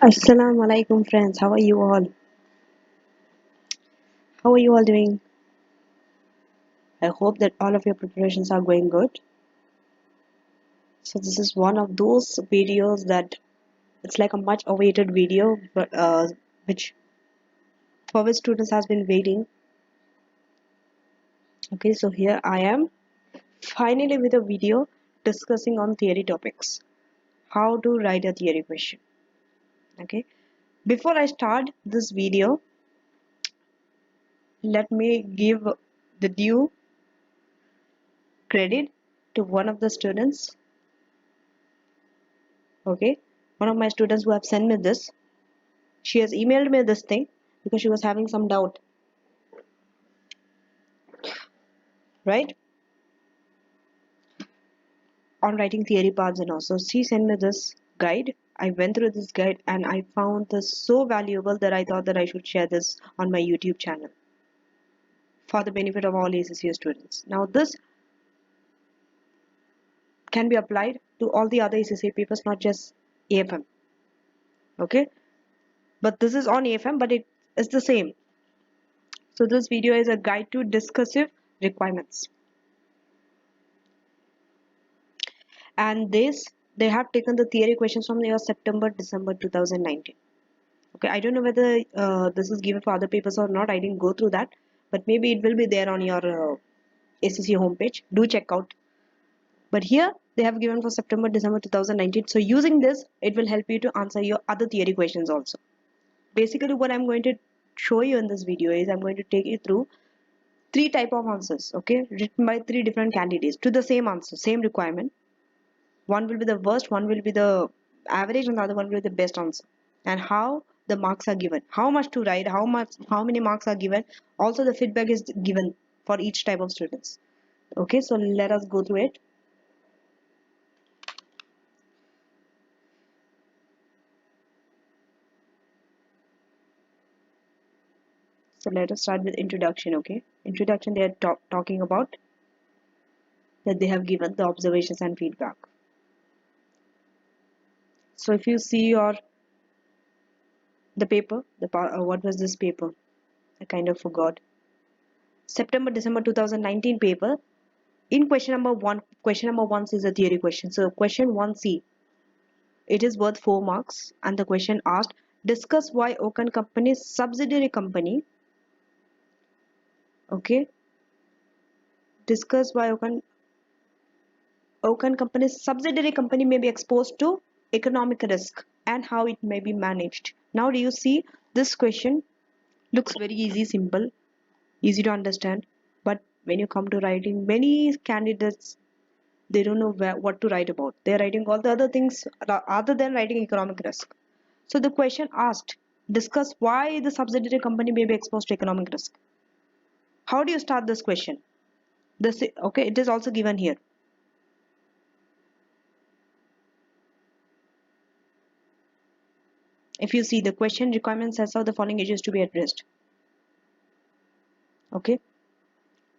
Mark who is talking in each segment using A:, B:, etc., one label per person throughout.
A: Assalamu alaikum friends, how are you all? How are you all doing? I hope that all of your preparations are going good. So this is one of those videos that it's like a much awaited video but which for which students has been waiting. Okay, so here I am finally with a video discussing on theory topics. How to write a theory question. Okay, before I start this video, let me give the due credit to one of the students. Okay, one of my students who have sent me this, she has emailed me this thing because she was having some doubt, right, on writing theory parts and all. So she sent me this guide. I went through this guide and I found this so valuable that I thought that I should share this on my YouTube channel for the benefit of all ACCA students. Now this can be applied to all the other ACCA papers, not just AFM. Okay, but this is on AFM, but it is the same. So this video is a guide to discursive requirements. And this, they have taken the theory questions from your September December 2019. Okay, I don't know whether this is given for other papers or not. I didn't go through that, but maybe it will be there on your ACC homepage. Do check out. But here they have given for September December 2019. So using this, it will help you to answer your other theory questions also. Basically what I'm going to show you in this video is I'm going to take you through three type of answers, okay, written by three different candidates to the same answer, same requirement. One will be the worst, one will be the average, and the other one will be the best answer. And how the marks are given, how much to write, how many marks are given, also the feedback is given for each type of students. Okay, so let us go through it. So let us start with introduction. Okay, introduction, they are talking about that they have given the observations and feedback. So if you see your the paper, what was this paper, I kind of forgot. September December 2019 paper. In question number one is a theory question. So question 1C, it is worth 4 marks, and the question asked, discuss why Okan company's subsidiary company, okay, discuss why Okan company's subsidiary company may be exposed to economic risk and how it may be managed. Now do you see, this question looks very easy, simple, easy to understand, but when you come to writing, many candidates, they don't know what to write about. They're writing all the other things other than writing economic risk. So the question asked, discuss why the subsidiary company may be exposed to economic risk. How do you start this question? This, okay, it is also given here. If you see, the question requirement says how the following issues to be addressed. Okay,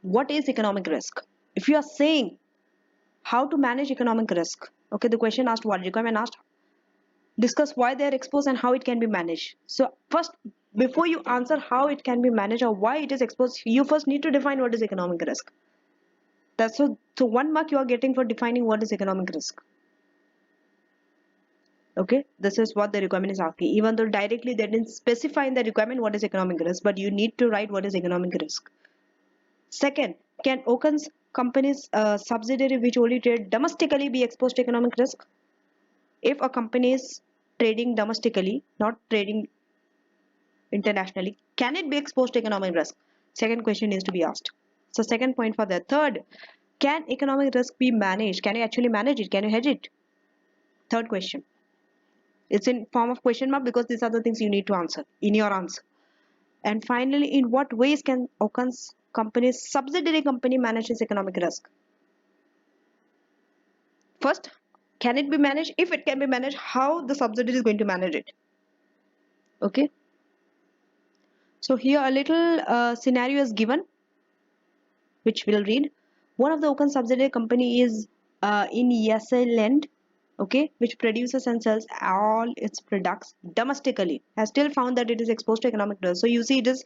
A: what is economic risk? If you are saying how to manage economic risk, okay, the question asked what, requirement asked discuss why they are exposed and how it can be managed. So first, before you answer how it can be managed or why it is exposed, you first need to define what is economic risk. That's so 1 mark you are getting for defining what is economic risk. Okay, this is what the requirement is asking, even though directly they didn't specify in the requirement what is economic risk, but you need to write what is economic risk. Second, can Okan's company's subsidiary which only trade domestically be exposed to economic risk? If a company is trading domestically, not trading internationally, can it be exposed to economic risk? Second question needs to be asked. So second point for that. Third, can economic risk be managed? Can you actually manage it? Can you hedge it? Third question. It's in form of question mark because these are the things you need to answer in your answer. And finally, in what ways can Okan's company's subsidiary company manage its economic risk? First, can it be managed? If it can be managed, how the subsidiary is going to manage it? Okay. So here a little scenario is given, which we'll read. One of the Okan subsidiary company is in ESL Lend. okay, which produces and sells all its products domestically, has still found that it is exposed to economic risk. So you see, it is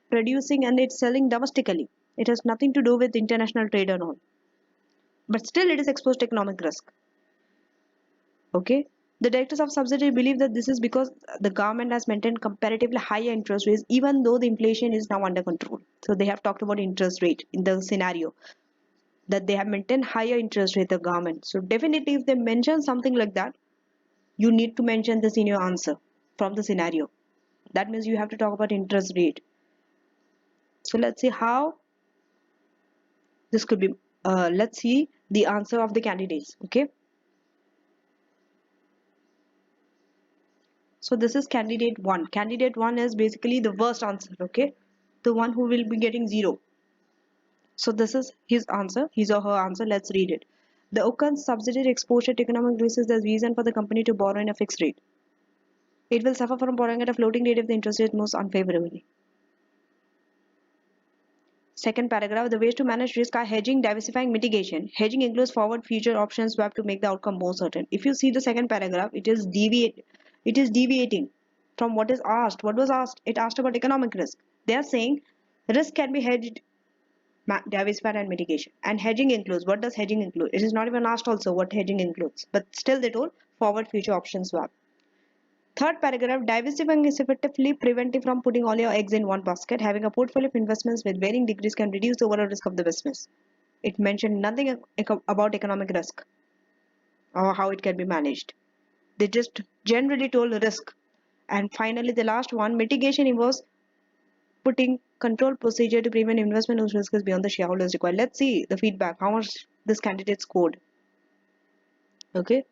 A: producing and it's selling domestically. It has nothing to do with international trade and all. But still, it is exposed to economic risk. Okay. The directors of subsidiary believe that this is because the government has maintained comparatively higher interest rates even though the inflation is now under control. So they have talked about interest rate in the scenario that they have maintained higher interest rate the government. So definitely if they mention something like that, you need to mention this in your answer from the scenario. That means you have to talk about interest rate. So let's see how this could be. Let's see the answer of the candidates. Okay. So this is candidate 1. Candidate 1 is basically the worst answer. Okay. The one who will be getting 0. So this is his answer, his or her answer. Let's read it. The Okan's subsidiary exposure to economic risk is the reason for the company to borrow in a fixed rate. It will suffer from borrowing at a floating rate if the interest rate moves unfavorably. Second paragraph, the ways to manage risk are hedging, diversifying, mitigation. Hedging includes forward future option swap to make the outcome more certain. If you see the second paragraph, it is deviating from what is asked. What was asked? It asked about economic risk. They are saying risk can be hedged, diversified and mitigation. And hedging includes, what does hedging include? It is not even asked also what hedging includes. But still they told forward future option swap. Third paragraph, diversifying is effectively preventing from putting all your eggs in one basket. Having a portfolio of investments with varying degrees can reduce the overall risk of the business. It mentioned nothing about economic risk or how it can be managed. They just generally told risk. And finally, the last one, mitigation involves putting control procedure to prevent investment whose risk is beyond the shareholders required. Let's see the feedback, how much this candidate scored. Okay.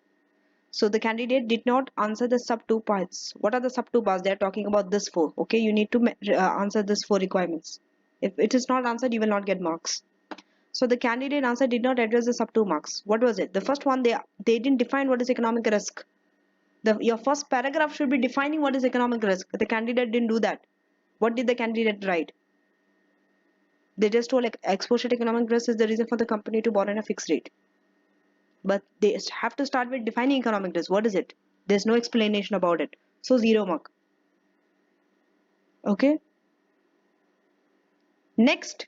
A: So the candidate did not answer the sub 2 parts. What are the sub 2 parts? They are talking about this 4. Okay, you need to answer this 4 requirements. If it is not answered, you will not get marks. So the candidate answer did not address the sub 2 marks. What was it? The first one, they didn't define what is economic risk. Your first paragraph should be defining what is economic risk. The candidate didn't do that. What did the candidate write? They just told like exposure to economic risk is the reason for the company to borrow in a fixed rate. But they have to start with defining economic risk. What is it? There's no explanation about it. So 0 mark. Okay. Next,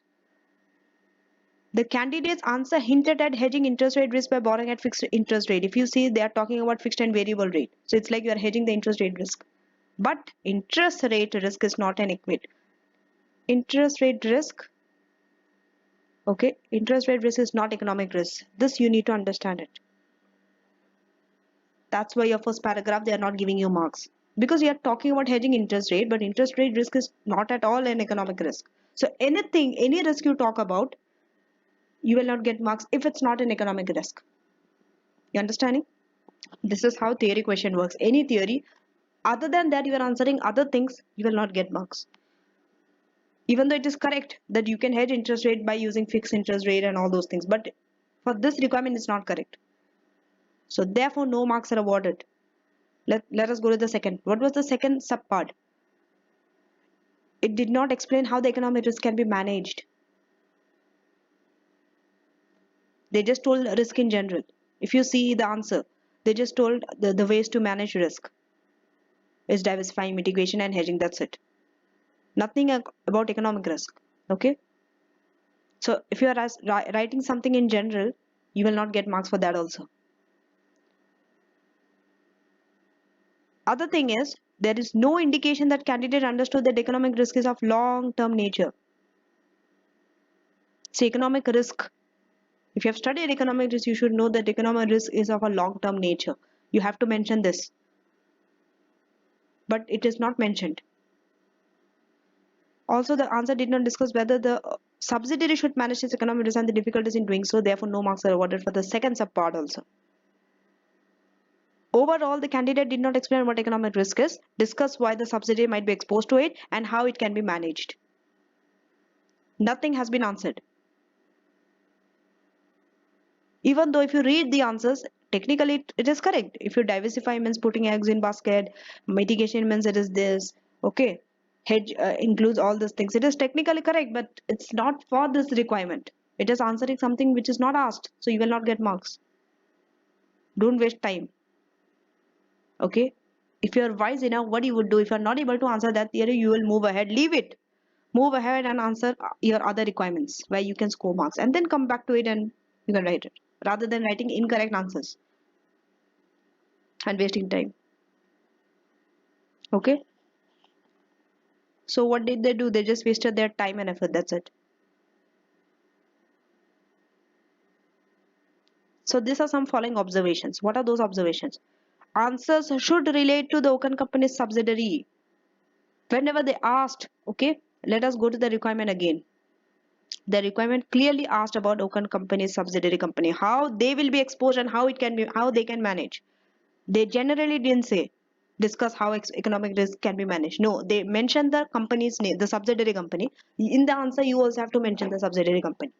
A: the candidate's answer hinted at hedging interest rate risk by borrowing at fixed interest rate. If you see, they are talking about fixed and variable rate. So it's like you are hedging the interest rate risk. But interest rate risk is not an equate. Interest rate risk, okay, interest rate risk is not economic risk. This you need to understand it. That's why your first paragraph, they are not giving you marks. Because you are talking about hedging interest rate, but interest rate risk is not at all an economic risk. So anything, any risk you talk about, you will not get marks if it's not an economic risk. You understanding? This is how theory question works. Any theory, other than that you are answering other things, you will not get marks. Even though it is correct that you can hedge interest rate by using fixed interest rate and all those things, but for this requirement is not correct. So therefore no marks are awarded. Let us go to the second. What was the second subpart? It did not explain how the economic risk can be managed. They just told risk in general. If you see the answer, they just told the ways to manage risk is diversifying, mitigation and hedging. That's it. Nothing about economic risk. Okay. So if you are writing something in general, you will not get marks for that also. Other thing is, there is no indication that candidate understood that economic risk is of long-term nature. See, economic risk, if you have studied economic risk, you should know that economic risk is of a long-term nature. You have to mention this. But it is not mentioned. Also, the answer did not discuss whether the subsidiary should manage its economic risk and the difficulties in doing so. Therefore, no marks are awarded for the second subpart also. Overall, the candidate did not explain what economic risk is, discuss why the subsidiary might be exposed to it, and how it can be managed. Nothing has been answered. Even though if you read the answers, technically it is correct. If you diversify means putting eggs in basket, mitigation means it is this, okay. Hedge includes all these things. It is technically correct, but it's not for this requirement. It is answering something which is not asked, so you will not get marks. Don't waste time. Okay? If you're wise enough, what you would do, if you're not able to answer that theory, you will move ahead. Leave it. Move ahead and answer your other requirements where you can score marks, and then come back to it and you can write it rather than writing incorrect answers and wasting time. Okay? So what did they do? They just wasted their time and effort. That's it. So these are some following observations. What are those observations? Answers should relate to the Okan company's subsidiary. Whenever they asked, okay, let us go to the requirement again. The requirement clearly asked about Okan company's subsidiary company, how they will be exposed and how it can be, how they can manage. They generally didn't say discuss how economic risk can be managed. No, they mentioned the company's name, the subsidiary company. In the answer, you also have to mention the subsidiary company.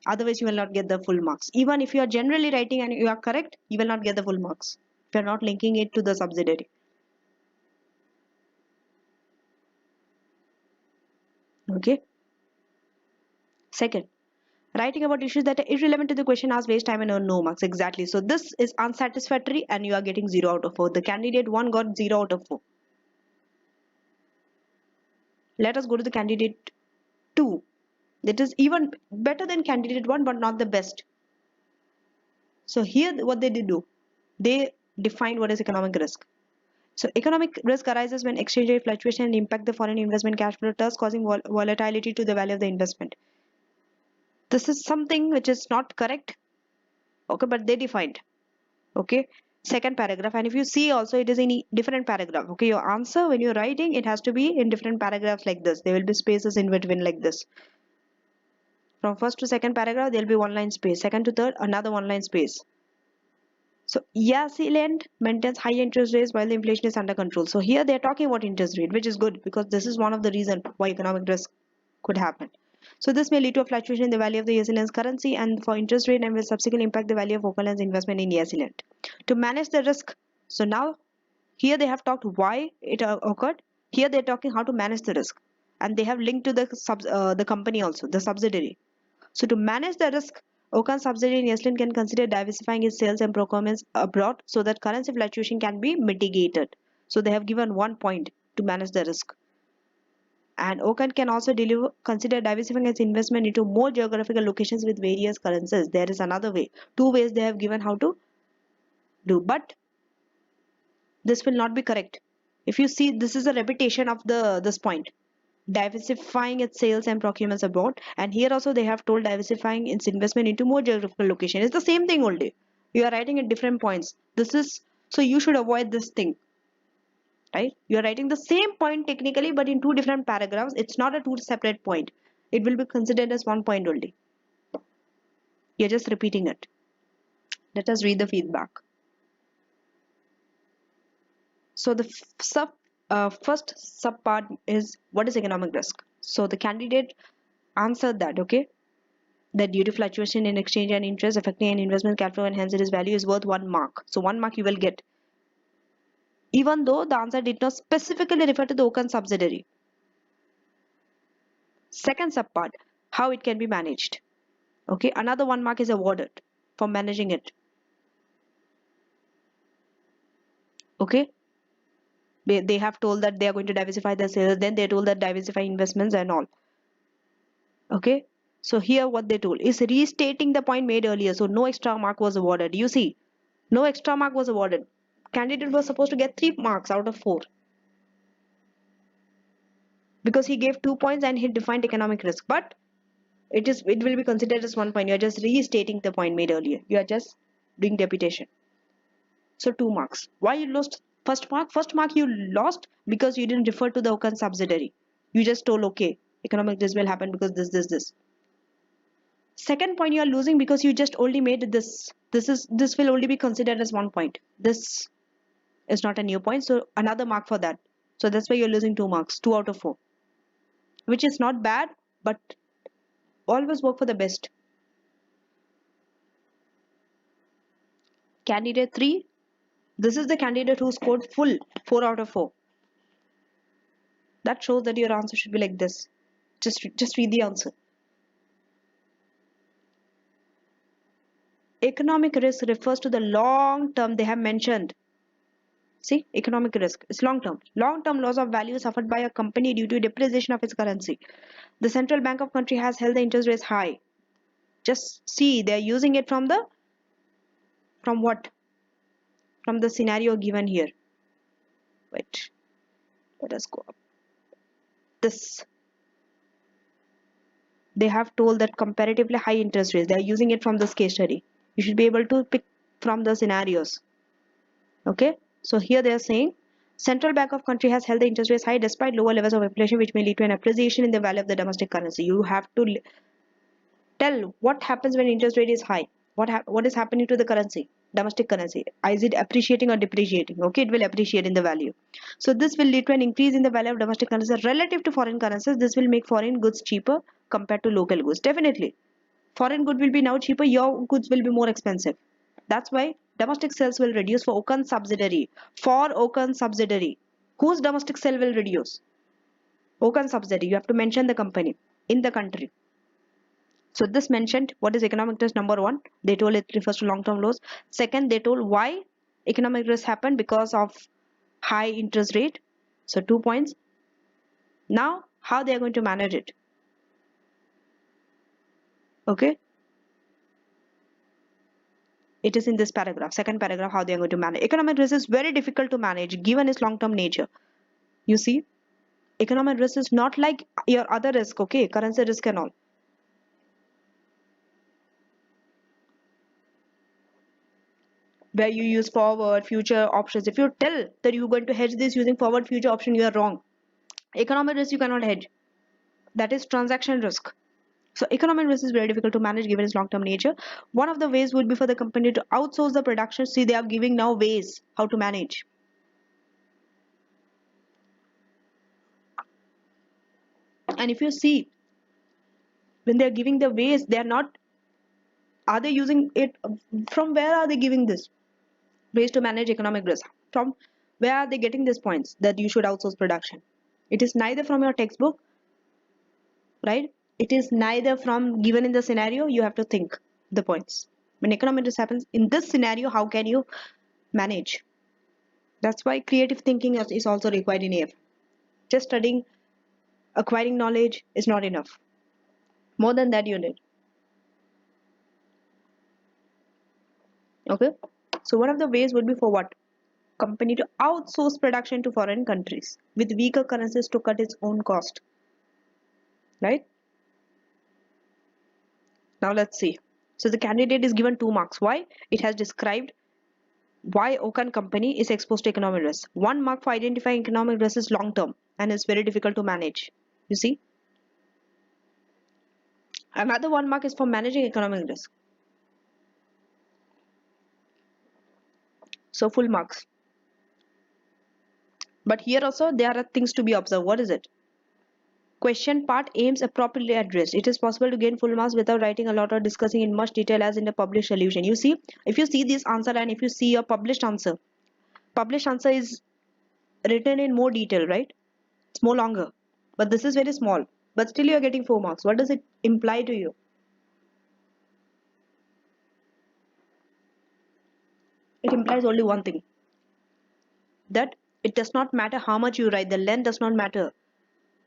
A: Otherwise, you will not get the full marks. Even if you are generally writing and you are correct, you will not get the full marks if you are not linking it to the subsidiary. Okay. Second, writing about issues that are irrelevant to the question asked waste time and earn no marks. Exactly. So this is unsatisfactory and you are getting 0 out of 4. The candidate 1 got 0 out of 4. Let us go to the candidate 2. That is even better than candidate 1 but not the best. So here what they did do, they defined what is economic risk. So economic risk arises when exchange rate fluctuation impact the foreign investment cash flow, thus causing volatility to the value of the investment. This is something which is not correct. Okay, but they defined. Okay, second paragraph, and if you see also it is in different paragraph. Okay, your answer when you're writing it has to be in different paragraphs like this. There will be spaces in between like this. From first to second paragraph there will be one line space. Second to third another one line space. So EAC maintains high interest rates while the inflation is under control. So here they're talking about interest rate, which is good because this is one of the reasons why economic risk could happen. So this may lead to a fluctuation in the value of the EAC currency and for interest rate and will subsequently impact the value of Oakland's investment in EAC. To manage the risk, so now here they have talked why it occurred. Here they're talking how to manage the risk, and they have linked to the company also, the subsidiary. So to manage the risk, Okan subsidiary in Iceland can consider diversifying its sales and procurements abroad so that currency fluctuation can be mitigated. So they have given 1 point to manage the risk. And Okan can also consider diversifying its investment into more geographical locations with various currencies. There is another way. 2 ways they have given how to do. But this will not be correct. If you see, this is a repetition of this point. Diversifying its sales and procurements abroad, and here also they have told diversifying its investment into more geographical location. It's the same thing only. You are writing at different points. This is so you should avoid this thing, right? You are writing the same point technically, but in 2 different paragraphs. It's not a 2 separate point. It will be considered as 1 point only. You're just repeating it. Let us read the feedback. So the first sub part is what is economic risk. So the candidate answered that, okay, that due to fluctuation in exchange and interest affecting an investment capital and hence its value is worth 1 mark. So 1 mark you will get, even though the answer did not specifically refer to the Okan subsidiary. Second subpart, how it can be managed. Okay, another 1 mark is awarded for managing it. Okay, they have told that they are going to diversify their sales, then they told that diversify investments and all. Okay, so here what they told is restating the point made earlier. So no extra mark was awarded. You see, no extra mark was awarded. Candidate was supposed to get 3 marks out of 4 because he gave 2 points and he defined economic risk. But it will be considered as 1 point. You are just restating the point made earlier. You are just doing repetition. So 2 marks. Why you lost first mark? First mark you lost because you didn't refer to the Okan subsidiary. You just told okay, economic risk will happen because this. Second point you are losing because you just only made this. This will only be considered as 1 point. This is not a new point, so another mark for that. So that's why you're losing 2 marks, 2 out of 4, which is not bad, but always work for the best. Candidate 3, this is the candidate who scored full 4 out of 4. That shows that your answer should be like this. Just read the answer. Economic risk refers to the long term they have mentioned. See, economic risk is long term. Long term loss of value suffered by a company due to depreciation of its currency. The central bank of country has held the interest rates high. Just see, they are using it from what? From the scenario given here. Wait, let us go up. This. They have told that comparatively high interest rates. They are using it from this case study. You should be able to pick from the scenarios. Okay, so here they are saying central bank of country has held the interest rates high despite lower levels of inflation, which may lead to an appreciation in the value of the domestic currency. You have to tell what happens when interest rate is high. What is happening to the currency, domestic currency? Is it appreciating or depreciating? Okay, it will appreciate in the value. So this will lead to an increase in the value of domestic currency relative to foreign currencies. This will make foreign goods cheaper compared to local goods. Definitely, foreign good will be now cheaper, your goods will be more expensive. That's why domestic sales will reduce for Okan subsidiary. For Okan subsidiary, whose domestic sale will reduce? Okan subsidiary. You have to mention the company in the country. So this mentioned what is economic risk. Number one, they told it refers to long-term loss. Second, they told why economic risk happened because of high interest rate. So 2 points. Now, how they are going to manage it? Okay, it is in this paragraph, second paragraph, how they are going to manage. Economic risk is very difficult to manage given its long-term nature. You see, economic risk is not like your other risk, okay, currency risk and all. Where you use forward, future options. If you tell that you're going to hedge this using forward, future option, you are wrong. Economic risk you cannot hedge. That is transaction risk. So economic risk is very difficult to manage given its long-term nature. One of the ways would be for the company to outsource the production. See, they are giving now ways how to manage. And if you see, when they are giving the ways, they are not, are they using it, from where are they giving this ways to manage economic risk? From where are they getting these points that you should outsource production? It is neither from your textbook, right? It is neither from given in the scenario. You have to think the points. When economic risk happens in this scenario, how can you manage? That's why creative thinking is also required in AF. Just studying, acquiring knowledge is not enough. More than that you need. Okay. So one of the ways would be for what? Company to outsource production to foreign countries with weaker currencies to cut its own cost. Right? Now let's see. So the candidate is given 2 marks. Why? It has described why Okan company is exposed to economic risk. 1 mark for identifying economic risk is long term and is very difficult to manage. You see? Another 1 mark is for managing economic risk. So full marks. But here also there are things to be observed. What is it? Question part aims appropriately addressed. It is possible to gain full marks without writing a lot or discussing in much detail as in the published solution. You see, if you see this answer and if you see your published answer is written in more detail, right? It's more longer. But this is very small. But still you are getting 4 marks. What does it imply to you? It implies only one thing. That it does not matter how much you write. The length does not matter.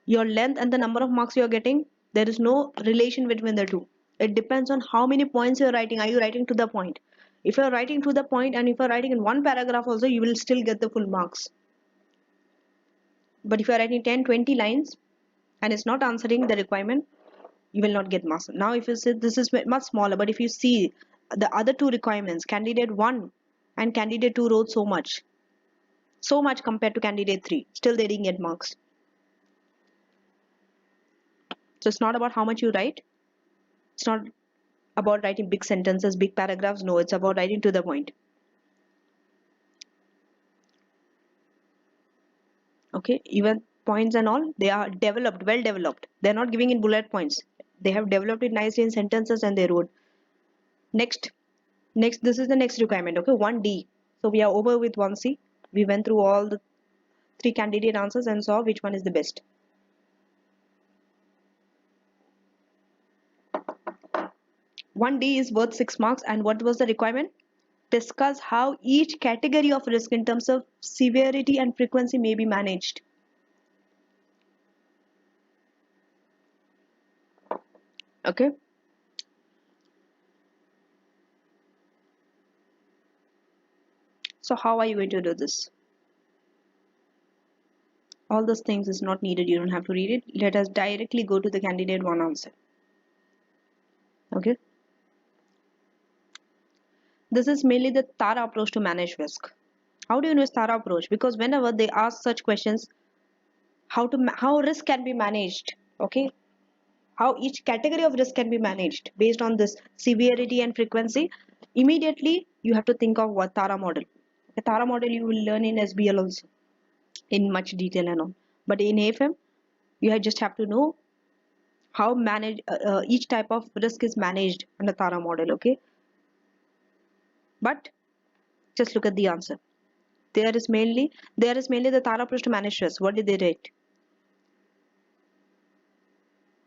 A: Your length and the number of marks you are getting, there is no relation between the two. It depends on how many points you are writing. Are you writing to the point? If you are writing to the point and if you are writing in one paragraph also, you will still get the full marks. But if you are writing 10 20 lines and it's not answering the requirement, you will not get marks. Now if you say this is much smaller, but if you see the other two requirements, candidate 1 and candidate 2 wrote so much compared to candidate 3, still they didn't get marks. So it's not about how much you write. It's not about writing big sentences, big paragraphs. No, it's about writing to the point. Okay, even points and all, they are developed, well developed. They're not giving in bullet points. They have developed it nicely in sentences and they wrote. Next, this is the next requirement. Okay, 1D. So we are over with 1C. We went through all the 3 candidate answers and saw which one is the best. 1D is worth 6 marks, and what was the requirement? Discuss how each category of risk in terms of severity and frequency may be managed. Okay. So how are you going to do this? All those things is not needed. You don't have to read it. Let us directly go to the candidate one answer. Okay. This is mainly the TARA approach to manage risk. How do you know it's TARA approach? Because whenever they ask such questions, how risk can be managed, okay? How each category of risk can be managed based on this severity and frequency. Immediately, you have to think of what TARA model. The TARA model you will learn in SBL also in much detail and all. But in AFM, you just have to know how manage each type of risk is managed under TARA model, okay? But just look at the answer. There is mainly the TARA approach to manage risk. What did they rate?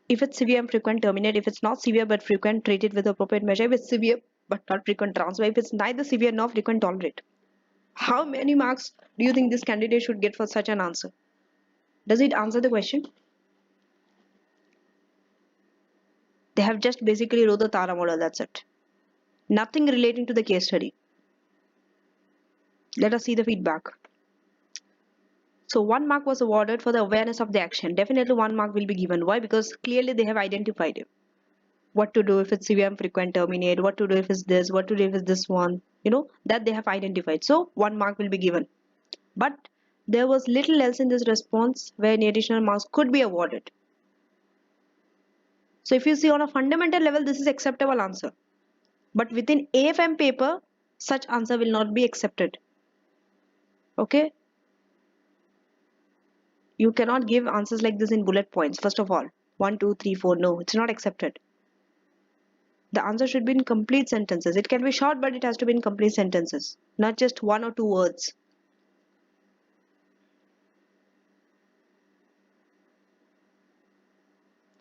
A: If it's severe and frequent, terminate. If it's not severe but frequent, treat it with appropriate measure. If it's severe but not frequent, transfer. If it's neither severe nor frequent, tolerate. How many marks do you think this candidate should get for such an answer? Does it answer the question? They have just basically wrote the TARA model, that's it. Nothing relating to the case study. Let us see the feedback. So 1 mark was awarded for the awareness of the action. Definitely 1 mark will be given. Why? Because clearly they have identified it. What to do if it's severe and frequent, terminate. What to do if it's this. What to do if it's this one. That they have identified. So 1 mark will be given. But there was little else in this response where any additional marks could be awarded. So if you see on a fundamental level, this is acceptable answer. But within AFM paper, such answer will not be accepted. Okay? You cannot give answers like this in bullet points. First of all, 1, 2, 3, 4. No, it's not accepted. The answer should be in complete sentences. It can be short, but it has to be in complete sentences, not just 1 or 2 words.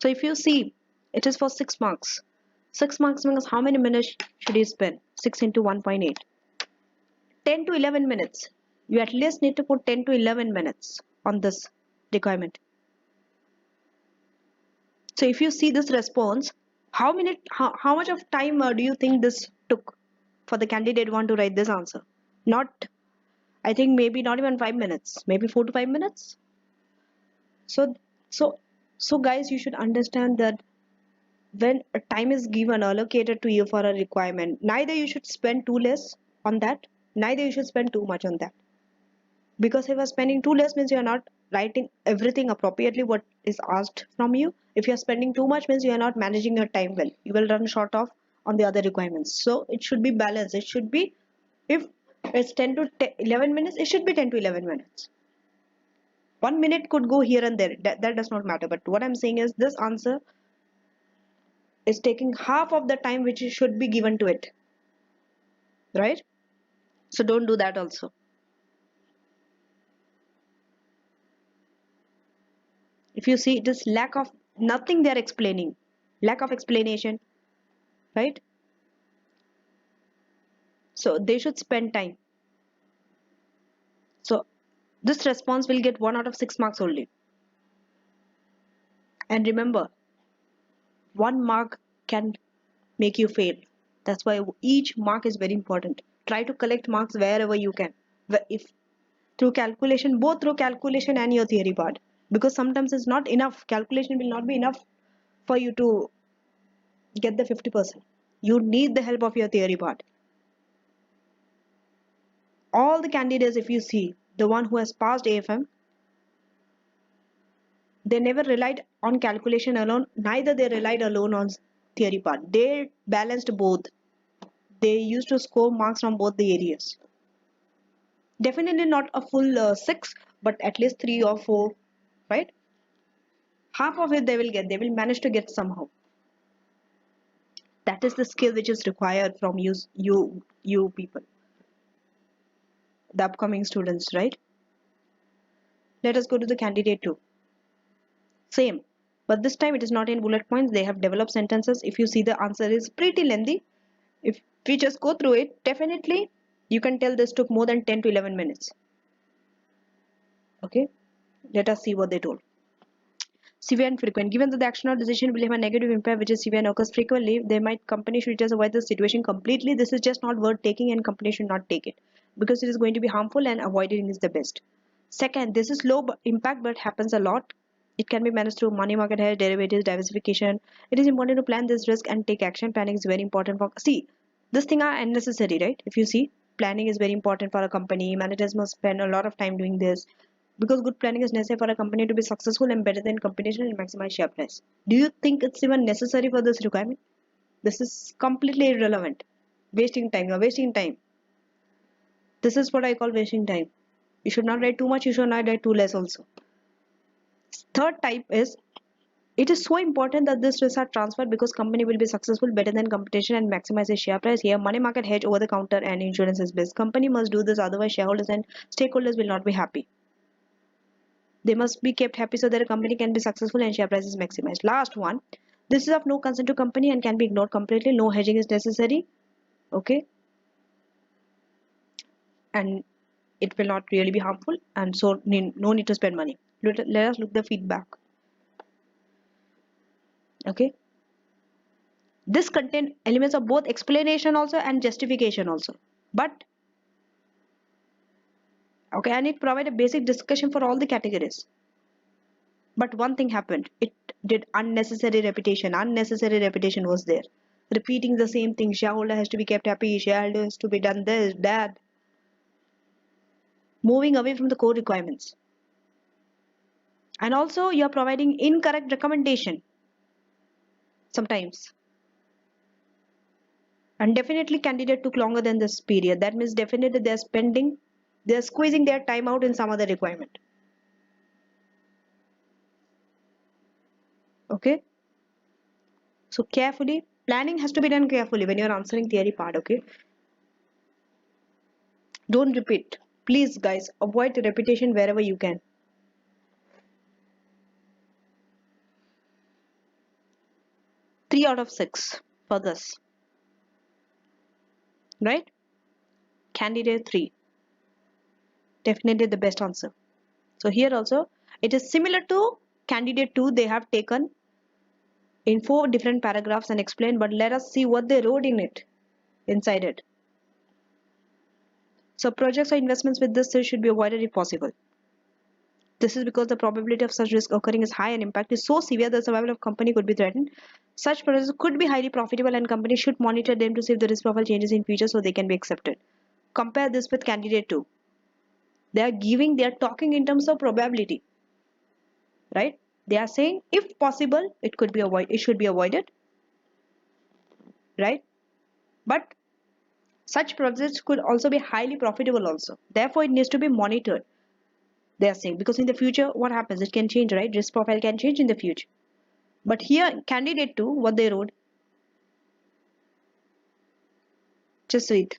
A: So if you see, it is for 6 marks. 6 marks means how many minutes should you spend? 6 into 1.8. 10 to 11 minutes. You at least need to put 10 to 11 minutes on this requirement. So if you see this response, how much of time do you think this took for the candidate one to write this answer? Not, I think maybe not even 5 minutes, maybe 4 to 5 minutes. So, so, so guys, you should understand that when a time is given allocated to you for a requirement, neither you should spend too less on that, neither you should spend too much on that. Because if you're spending too less means you're not writing everything appropriately what is asked from you. If you're spending too much means you're not managing your time well. You will run short of on the other requirements. So it should be balanced. It should be, if it's 10 to 11 minutes, it should be 10 to 11 minutes. 1 minute could go here and there. That does not matter. But what I'm saying is this answer is taking half of the time which should be given to it. Right? So don't do that also. If you see, it is lack of nothing they are explaining, lack of explanation, right? So they should spend time. So this response will get 1 out of 6 marks only. And remember, 1 mark can make you fail. That's why each mark is very important. Try to collect marks wherever you can. If through calculation, both through calculation and your theory part. Because sometimes it's not enough. Calculation will not be enough for you to get the 50%. You need the help of your theory part. All the candidates, if you see, the one who has passed AFM, they never relied on calculation alone, neither they relied alone on theory part. They balanced both. They used to score marks from both the areas. Definitely not a full 6, but at least 3 or 4, right? Half of it they will get. They will manage to get somehow. That is the skill which is required from you people, the upcoming students, right? Let us go to the candidate 2. Same. but this time it is not in bullet points. They have developed sentences. If you see, the answer is pretty lengthy. If we just go through it, definitely you can tell this took more than 10 to 11 minutes. Okay, let us see what they told. Severe and frequent. Given that the action or decision will have a negative impact which is severe and occurs frequently, they might company should just avoid the situation completely. This is just not worth taking, and company should not take it because it is going to be harmful, and avoiding is the best. Second, this is low impact but happens a lot. It can be managed through money market hedge, derivatives, diversification. It is important to plan this risk and take action. Planning is very important for, see, this thing are unnecessary, right? If you see, planning is very important for a company. Managers must spend a lot of time doing this because good planning is necessary for a company to be successful and better than competition and maximize share price. Do you think it's even necessary for this requirement? This is completely irrelevant. Wasting time. You're wasting time. This is what I call wasting time. You should not write too much. You should not write too less also. Third type is, it is so important that this risks are transferred because company will be successful better than competition and maximize its share price. Here, money market hedge, over the counter, and insurance is best. Company must do this, otherwise shareholders and stakeholders will not be happy. They must be kept happy so that a company can be successful and share price is maximized. Last one, this is of no concern to company and can be ignored completely. No hedging is necessary. Okay, and it will not really be harmful, and so no need to spend money. Let us look the feedback. Okay, this contain elements of both explanation also and justification also, but okay, and it provide a basic discussion for all the categories. But one thing happened, it did unnecessary repetition. Unnecessary repetition was there, repeating the same thing. Shareholder has to be kept happy, shareholder has to be done this, that, moving away from the core requirements. And also you are providing incorrect recommendation sometimes. And definitely candidate took longer than this period. That means definitely they're squeezing their time out in some other requirement. Okay, so carefully, planning has to be done carefully when you're answering theory part. Okay, don't repeat, please guys, avoid repetition wherever you can. 3 out of 6 for this, right? Candidate 3, definitely the best answer. So here also it is similar to candidate 2. They have taken in 4 different paragraphs and explained, but let us see what they wrote in it, inside it. So projects or investments with this should be avoided if possible. This is because the probability of such risk occurring is high and impact is so severe that the survival of company could be threatened. Such projects could be highly profitable and companies should monitor them to see if the risk profile changes in future so they can be accepted. Compare this with candidate 2. They are talking in terms of probability, right? They are saying if possible it should be avoided, right? But such projects could also be highly profitable also. Therefore, it needs to be monitored. They are saying because in the future, what happens? It can change, right? Risk profile can change in the future. But here, candidate 2, what they wrote, just read.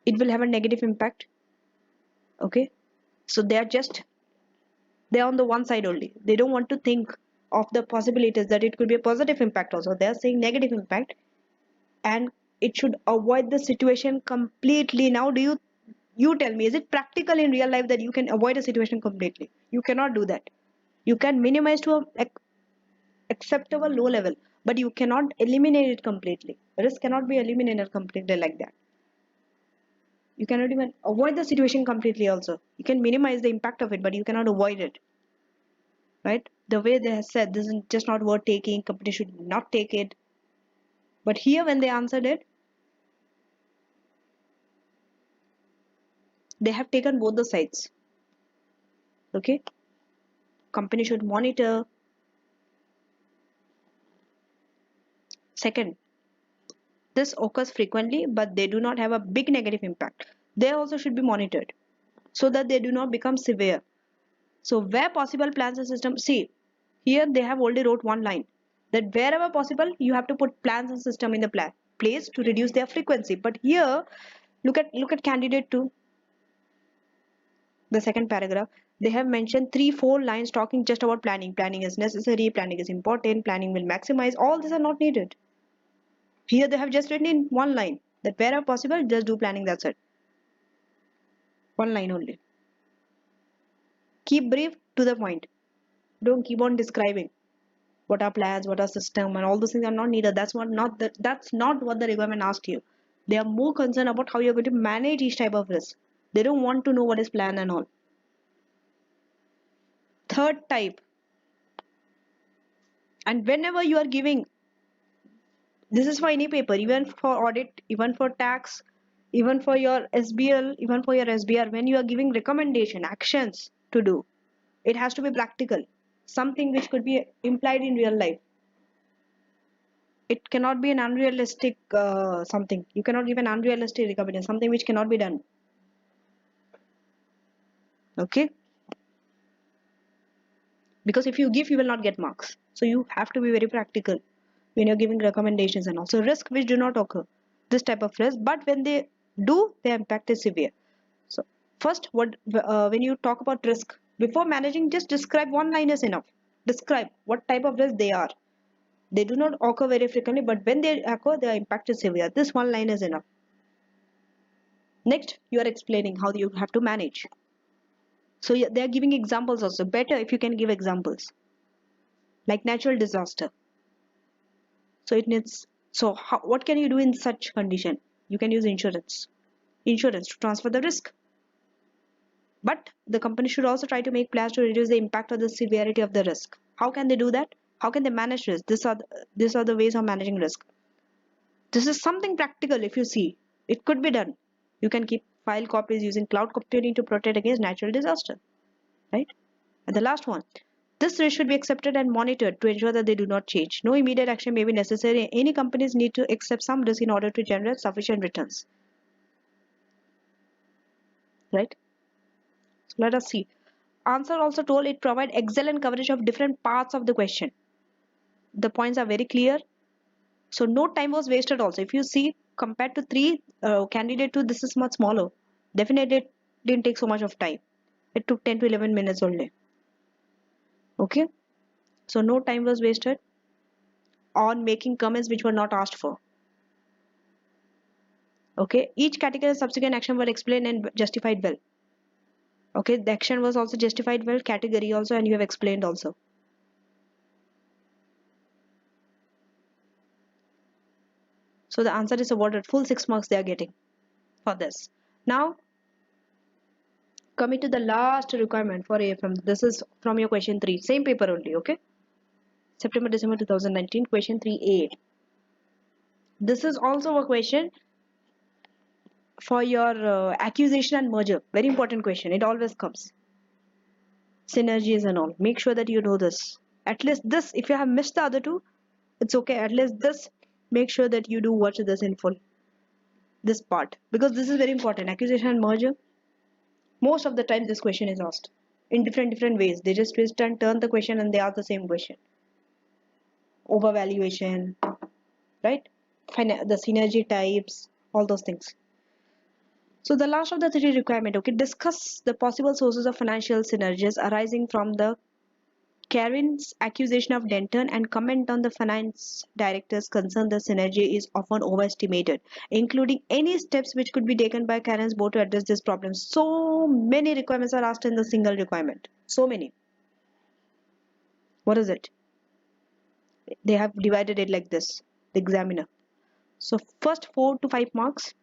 A: It will have a negative impact. Okay, so they're on the one side only. They don't want to think of the possibilities that it could be a positive impact also. They are saying negative impact, and it should avoid the situation completely. Now, you tell me, is it practical in real life that you can avoid a situation completely? You cannot do that. You can minimize to a acceptable low level, but you cannot eliminate it completely. Risk cannot be eliminated completely like that. You cannot even avoid the situation completely also. You can minimize the impact of it, but you cannot avoid it, right? The way they have said, this is just not worth taking, company should not take it. But here when they answered it, they have taken both the sides. Okay, company should monitor. Second, this occurs frequently, but they do not have a big negative impact. They also should be monitored so that they do not become severe. So where possible, plans and systems. See, here they have already wrote one line that wherever possible, you have to put plans and system in the place to reduce their frequency. But here, look at candidate 2, the second paragraph. They have mentioned 3-4 lines talking just about planning. Planning is necessary, planning is important, planning will maximize. All these are not needed. Here they have just written in one line that wherever possible, just do planning, that's it. One line only. Keep brief, to the point. Don't keep on describing what are plans, what are system, and all those things are not needed. That's not what the requirement asked you. They are more concerned about how you're going to manage each type of risk. They don't want to know what is plan and all. Third type, and whenever you are giving, this is for any paper, even for audit, even for tax, even for your SBL, even for your SBR, when you are giving recommendation, actions to do, it has to be practical, something which could be implied in real life. It cannot be an unrealistic something. You cannot give an unrealistic recommendation, something which cannot be done. Okay? Because if you give, you will not get marks. So you have to be very practical when you're giving recommendations, and also risk which do not occur. This type of risk, but when they do, their impact is severe. So first, when you talk about risk, before managing, just describe, one line is enough. Describe what type of risk they are. They do not occur very frequently, but when they occur, their impact is severe. This one line is enough. Next, you are explaining how you have to manage. So they are giving examples also. Better if you can give examples, like natural disaster. So it needs. So what can you do in such condition? You can use insurance. Insurance to transfer the risk. But the company should also try to make plans to reduce the impact or the severity of the risk. How can they do that? How can they manage risk? These are the ways of managing risk. This is something practical. If you see, it could be done. You can keep file copies using cloud computing to protect against natural disaster, right? And the last one, this risk should be accepted and monitored to ensure that they do not change. No immediate action may be necessary. Any companies need to accept some risk in order to generate sufficient returns, right? So let us see. Answer also told it provide excellent coverage of different parts of the question. The points are very clear. So no time was wasted also. If you see, compared to three, candidate two, this is much smaller. Definitely it didn't take so much of time. It took 10 to 11 minutes only. Okay. So no time was wasted on making comments which were not asked for. Okay. Each category subsequent action were explained and justified well. Okay. The action was also justified well, category also, and you have explained also. So the answer is awarded full 6 marks they are getting for this. Now, coming to the last requirement for AFM, this is from your question 3, same paper only, okay? September December 2019, question 3A. This is also a question for your acquisition and merger. Very important question. It always comes. Synergies and all. Make sure that you know this. At least this, if you have missed the other two, it's okay. At least this, make sure that you do watch this in full. This part. Because this is very important. Acquisition and merger. Most of the time this question is asked in different ways. They just twist and turn the question and they ask the same question. Overvaluation, right? The synergy types, all those things. So the last of the three requirement, okay, discuss the possible sources of financial synergies arising from the Karen's accusation of Denton and comment on the finance director's concern the synergy is often overestimated, including any steps which could be taken by Karen's board to address this problem. So many requirements are asked in the single requirement. So many. What is it? They have divided it like this, the examiner. So first 4 to 5 marks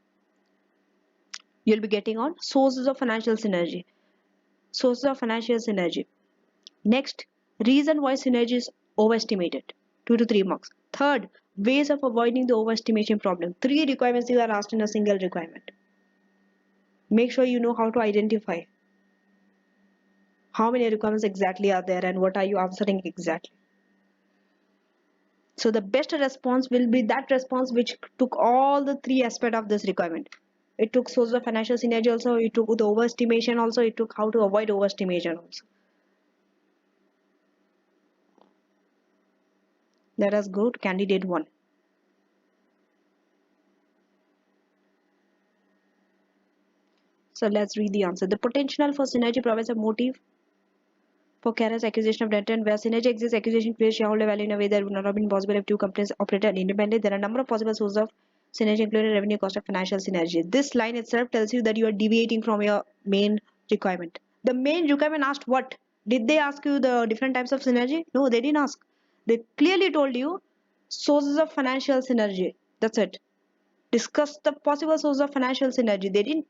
A: you'll be getting on sources of financial synergy. Sources of financial synergy. Next, reason why synergy is overestimated. 2 to 3 marks. Third, ways of avoiding the overestimation problem. 3 requirements you are asked in a single requirement. Make sure you know how to identify how many requirements exactly are there and what are you answering exactly. So the best response will be that response which took all the 3 aspects of this requirement. It took source of financial synergy also, it took the overestimation also, it took how to avoid overestimation also. Let us go to candidate 1. So let's read the answer. The potential for synergy provides a motive For Kara's acquisition of debt and where synergy exists, acquisition creates shareholder value in a way that would not have been possible if two companies operated independently. There are a number of possible sources of synergy, including revenue, cost, of financial synergy. This line itself tells you that you are deviating from your main requirement. The main requirement asked what? Did they ask you the different types of synergy? No, they didn't ask. They clearly told you sources of financial synergy. That's it. Discuss the possible source of financial synergy. They didn't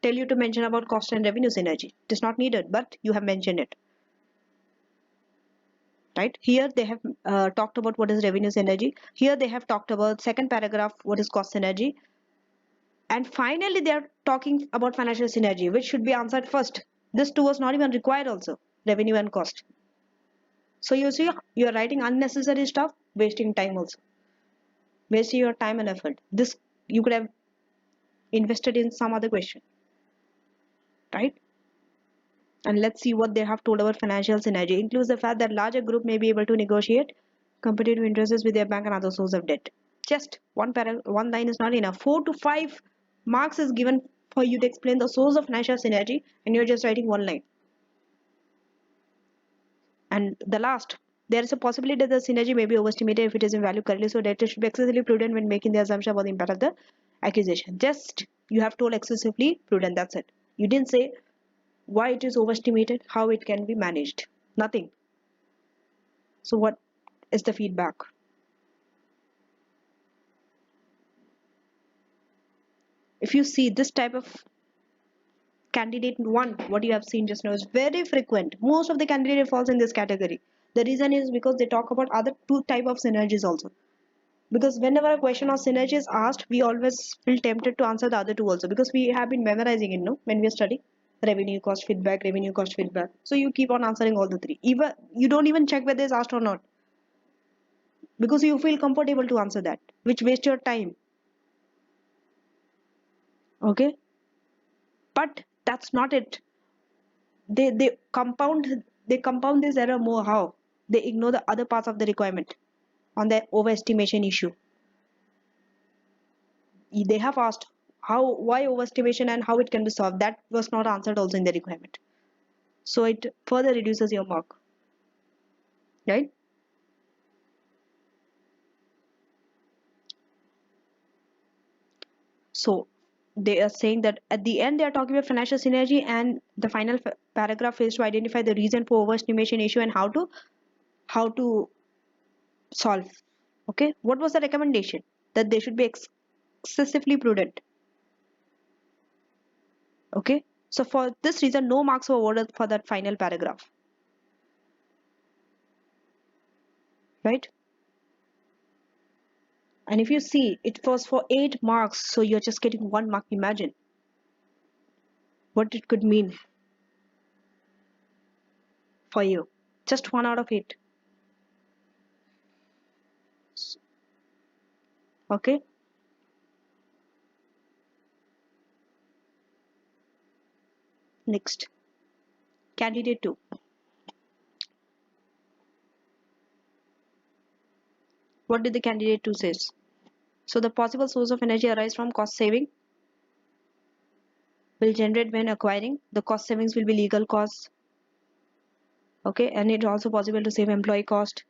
A: tell you to mention about cost and revenue synergy. It is not needed, but you have mentioned it. Right here they have talked about what is revenue synergy. Here they have talked about second paragraph what is cost synergy, and finally they are talking about financial synergy, which should be answered first. This two was not even required also, revenue and cost. So you see, you are writing unnecessary stuff, wasting time also, wasting your time and effort. This you could have invested in some other question, right? And let's see what they have told about financial synergy. Includes the fact that larger group may be able to negotiate competitive interests with their bank and other source of debt. Just one line is not enough. 4 to 5 marks is given for you to explain the source of financial synergy, and you're just writing one line. And the last, there is a possibility that the synergy may be overestimated if it is in value currently, so debtors should be excessively prudent when making the assumption about the impact of the acquisition. Just you have told excessively prudent, that's it. You didn't say why it is overestimated, how it can be managed. Nothing. So what is the feedback? If you see this type of candidate one, what you have seen just now is very frequent. Most of the candidate falls in this category. The reason is because they talk about other two type of synergies also. Because whenever a question of synergy is asked, we always feel tempted to answer the other two also, because we have been memorizing it, no, when we study revenue cost feedback, revenue cost feedback. So you keep on answering all the three. Even you don't even check whether it's asked or not, because you feel comfortable to answer that, which wastes your time. Okay, but that's not it. They compound this error more. How? They ignore the other parts of the requirement on the overestimation issue. They have asked how, why overestimation and how it can be solved. That was not answered also in the requirement, so it further reduces your mark, right? So they are saying that at the end they are talking about financial synergy, and the final paragraph is to identify the reason for overestimation issue and how to solve. Okay, what was the recommendation? That they should be excessively prudent. Okay, so for this reason no marks were awarded for that final paragraph, right? And if you see, it was for 8 marks, so you're just getting 1 mark. Imagine what it could mean for you. Just 1 out of 8. Okay, next, candidate 2. What did the candidate 2 says? So the possible source of energy arise from cost saving will generate when acquiring. The cost savings will be legal costs. Okay, and it's also possible to save employee cost.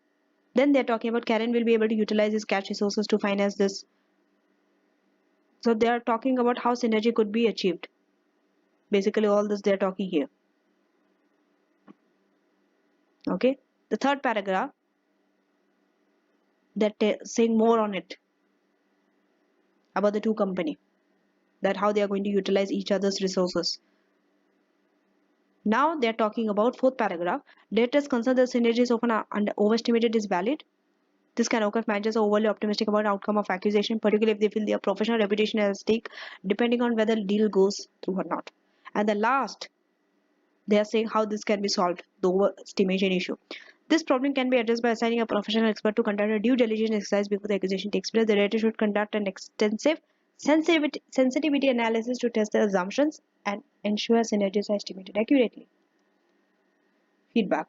A: Then they're talking about Karen will be able to utilize his cash resources to finance this. So they are talking about how synergy could be achieved. Basically all this they're talking here. Okay, the third paragraph, they're saying more on it about the two company, that how they are going to utilize each other's resources. Now they're talking about fourth paragraph. Debtors concerned that synergies often are overestimated is valid. This can occur if managers are overly optimistic about outcome of acquisition, particularly if they feel their professional reputation is at stake, depending on whether the deal goes through or not. And the last, they are saying how this can be solved, the overestimation issue. This problem can be addressed by assigning a professional expert to conduct a due diligence exercise before the acquisition takes place. The director should conduct an extensive sensitivity analysis to test the assumptions and ensure synergies are estimated accurately. Feedback.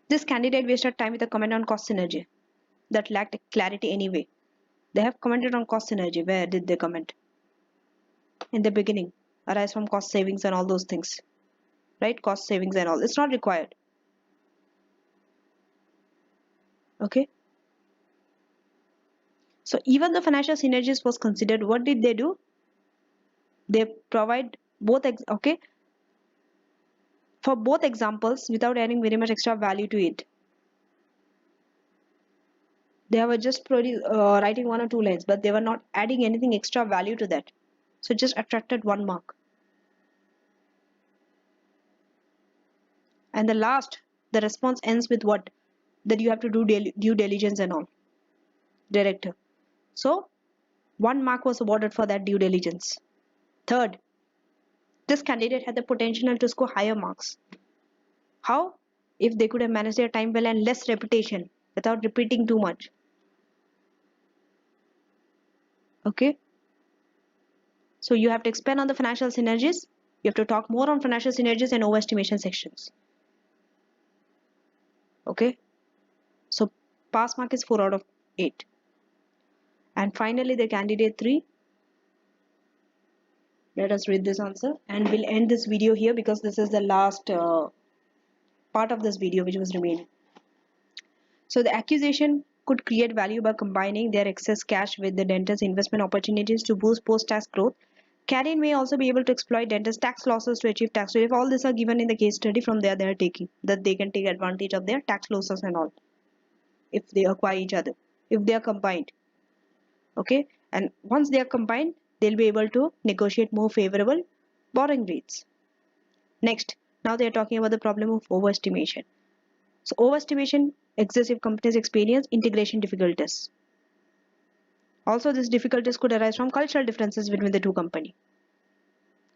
A: This candidate wasted time with a comment on cost synergy that lacked clarity anyway. They have commented on cost synergy. Where did they comment? In the beginning. Arise from cost savings and all those things. right? Cost savings and all. It's not required. Okay. So even the financial synergies was considered. What did they do? They provide both, okay, for both examples without adding very much extra value to it. They were just writing 1 or 2 lines, but they were not adding anything extra value to that. So just attracted 1 mark. And the last, the response ends with what? That you have to do due diligence and all. Director. So 1 mark was awarded for that due diligence. Third, this candidate had the potential to score higher marks. How? If they could have managed their time well and less repetition without repeating too much. Okay. So you have to expand on the financial synergies. You have to talk more on financial synergies and overestimation sections. Okay. So pass mark is 4 out of 8. And finally the candidate 3. Let us read this answer and we'll end this video here because this is the last part of this video which was remaining. So the accusation could create value by combining their excess cash with the dentist's investment opportunities to boost post-tax growth. Carin may also be able to exploit dentist tax losses to achieve tax relief. All these are given in the case study. From there they are taking that they can take advantage of their tax losses and all if they acquire each other, if they are combined. Okay, and once they are combined, they'll be able to negotiate more favorable borrowing rates. Next, now they are talking about the problem of overestimation. So overestimation, excessive companies experience integration difficulties. Also, these difficulties could arise from cultural differences between the two companies.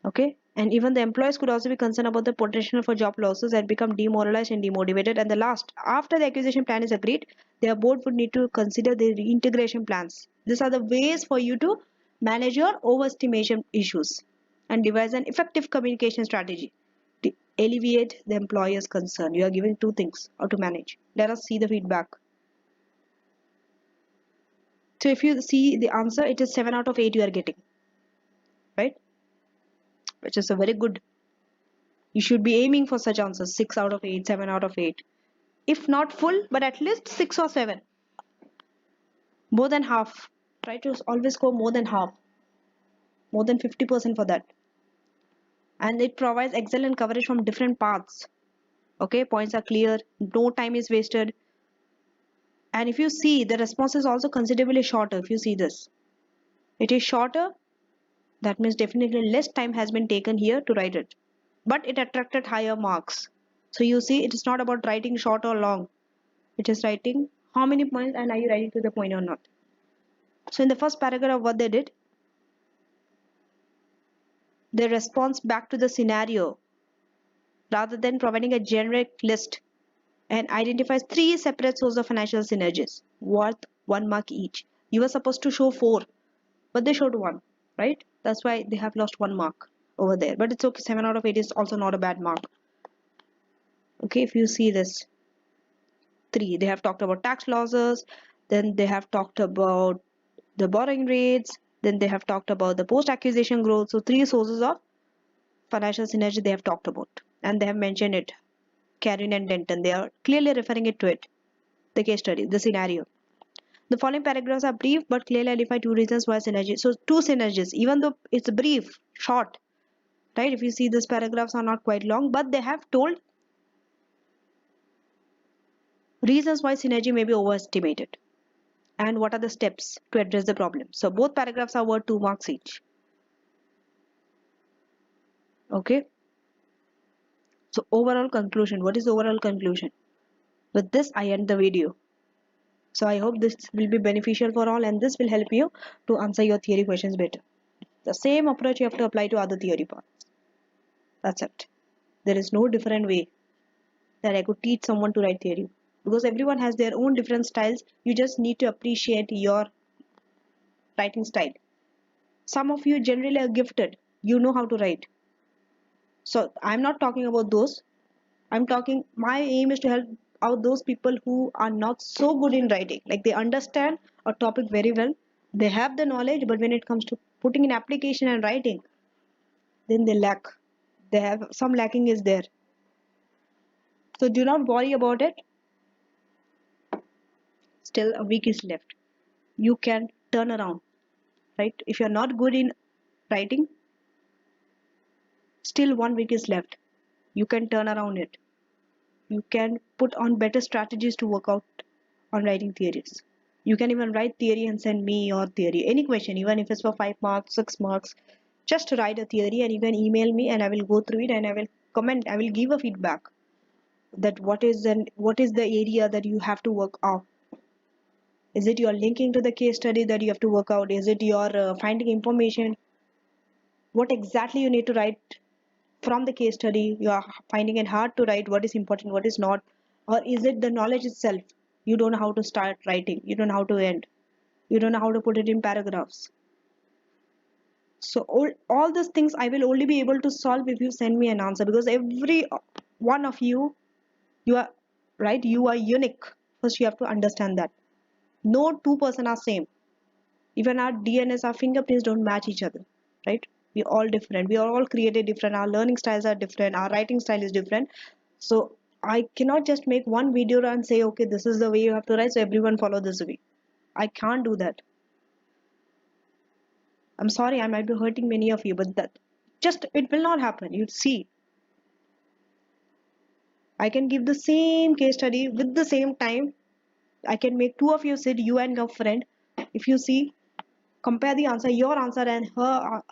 A: Okay, and even the employees could also be concerned about the potential for job losses and become demoralized and demotivated. And the last, after the acquisition plan is agreed, their board would need to consider the reintegration plans. These are the ways for you to manage your overestimation issues and devise an effective communication strategy to alleviate the employer's concern. You are giving 2 things how to manage. Let us see the feedback. So if you see the answer, it is 7 out of 8 you are getting, right? Which is a very good. You should be aiming for such answers, 6 out of 8, 7 out of 8. If not full, but at least 6 or 7. More than half. Try to always score more than half. More than 50% for that. And it provides excellent coverage from different paths. Okay, points are clear. No time is wasted. And if you see, the response is also considerably shorter. If you see this, it is shorter. That means definitely less time has been taken here to write it. But it attracted higher marks. So you see, it is not about writing short or long. It is writing how many points and are you writing to the point or not. So in the first paragraph, what they did, they response back to the scenario rather than providing a generic list and identifies 3 separate sources of financial synergies worth 1 mark each. You were supposed to show 4, but they showed 1, right? That's why they have lost 1 mark over there. But it's okay. 7 out of 8 is also not a bad mark. Okay, if you see this 3, they have talked about tax losses, then they have talked about the borrowing rates, then they have talked about the post-acquisition growth. So 3 sources of financial synergy they have talked about, and they have mentioned it. Carin and Denton, they are clearly referring it to it. The case study, the scenario. The following paragraphs are brief but clearly identify 2 reasons why synergy. So 2 synergies, even though it's brief, short, right? If you see, these paragraphs are not quite long, but they have told reasons why synergy may be overestimated and what are the steps to address the problem. So both paragraphs are worth 2 marks each. Okay. So overall conclusion, what is the overall conclusion? With this, I end the video. So I hope this will be beneficial for all and this will help you to answer your theory questions better. The same approach you have to apply to other theory parts. That's it. There is no different way that I could teach someone to write theory because everyone has their own different styles. You just need to appreciate your writing style. Some of you generally are gifted. You know how to write. So I'm not talking about those. I'm talking, my aim is to help out those people who are not so good in writing. Like they understand a topic very well. They have the knowledge, but when it comes to putting in application and writing, then they lack. They have some lacking is there. So do not worry about it. Still a week is left. You can turn around, right? If you're not good in writing, still 1 week is left. You can turn around it. You can put on better strategies to work out on writing theories. You can even write theory and send me your theory. Any question, even if it's for 5 marks, 6 marks, just write a theory and you can email me and I will go through it and I will comment, I will give a feedback that what is the area that you have to work out. Is it your linking to the case study that you have to work out? Is it your finding information? What exactly you need to write from the case study? You are finding it hard to write what is important, what is not, or is it the knowledge itself? You don't know how to start writing, you don't know how to end, you don't know how to put it in paragraphs. So all these things I will only be able to solve if you send me an answer, because every one of you, you are right, you are unique. First you have to understand that no two-person are same. Even our DNS, our fingerprints don't match each other, right? We're all different. We are all created different. Our learning styles are different. Our writing style is different. So I cannot just make one video and say, okay, this is the way you have to write, so everyone follow this way. I can't do that. I'm sorry, I might be hurting many of you, but that just it will not happen. You'd see. I can give the same case study with the same time. I can make two of you sit, you and your friend. If you see, compare the answer, your answer and her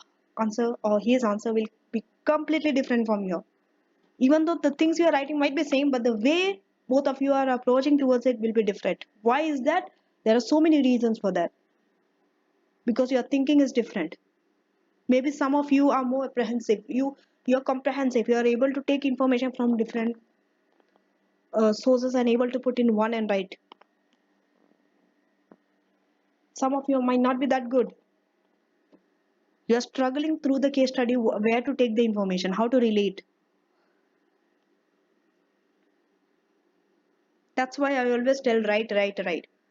A: answer or his answer will be completely different from your. Even though the things you are writing might be same, but the way both of you are approaching towards it will be different. Why is that? There are so many reasons for that. Because your thinking is different. Maybe some of you are more apprehensive. You're comprehensive. You are able to take information from different sources and able to put in one and write. Some of you might not be that good. You are struggling through the case study where to take the information, how to relate. That's why I always tell write.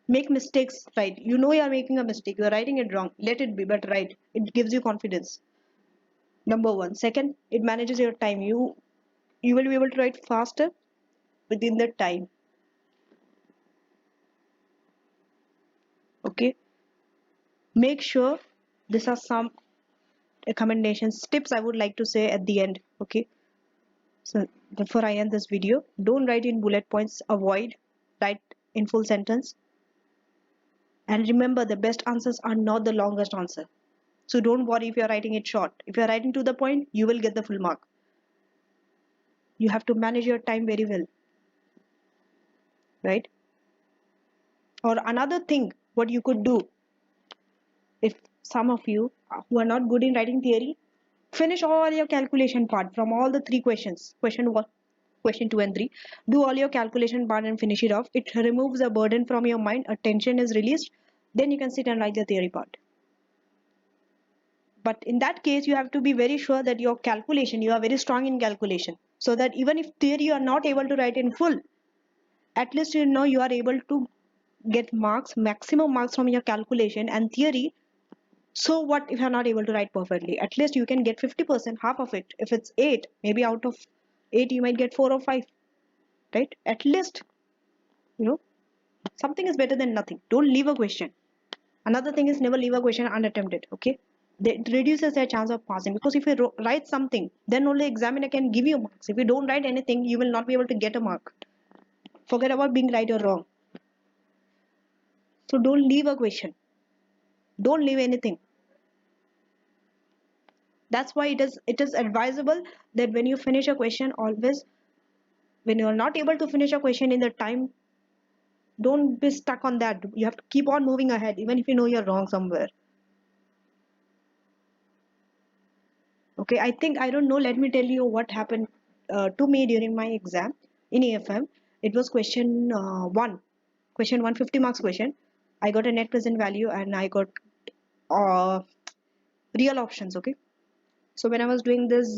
A: Make mistakes, right? You know you are making a mistake. You are writing it wrong. Let it be, but write. It gives you confidence. Number one. Second, it manages your time. You will be able to write faster within the time. Okay. Make sure these are some recommendations, tips I would like to say at the end. Okay. So before I end this video, don't write in bullet points. Avoid. Write in full sentence. And remember, the best answers are not the longest answer. So don't worry if you're writing it short. If you're writing to the point, you will get the full mark. You have to manage your time very well, right? Or another thing, what you could do, if some of you who are not good in writing theory, finish all your calculation part from all the three questions. Question 1, question 2 and 3. Do all your calculation part and finish it off. It removes a burden from your mind. A tension is released. Then you can sit and write the theory part. But in that case, you have to be very sure that your calculation, you are very strong in calculation. So that even if theory you are not able to write in full, at least you know you are able to get marks, maximum marks from your calculation and theory. So what if you're not able to write perfectly? At least you can get 50%, half of it. If it's 8, maybe out of 8 you might get 4 or 5, right? At least, you know, something is better than nothing. Don't leave a question. Another thing is never leave a question unattempted, okay? It reduces their chance of passing, because if you write something, then only examiner can give you marks. If you don't write anything, you will not be able to get a mark. Forget about being right or wrong. So don't leave a question. Don't leave anything. That's why it is advisable that when you finish a question, always when you are not able to finish a question in the time, don't be stuck on that. You have to keep on moving ahead even if you know you're wrong somewhere. Okay, I don't know, let me tell you what happened to me during my exam in AFM. It was question 1, question 150 marks question. I got a net present value and I got uh, real options. Okay, so when I was doing this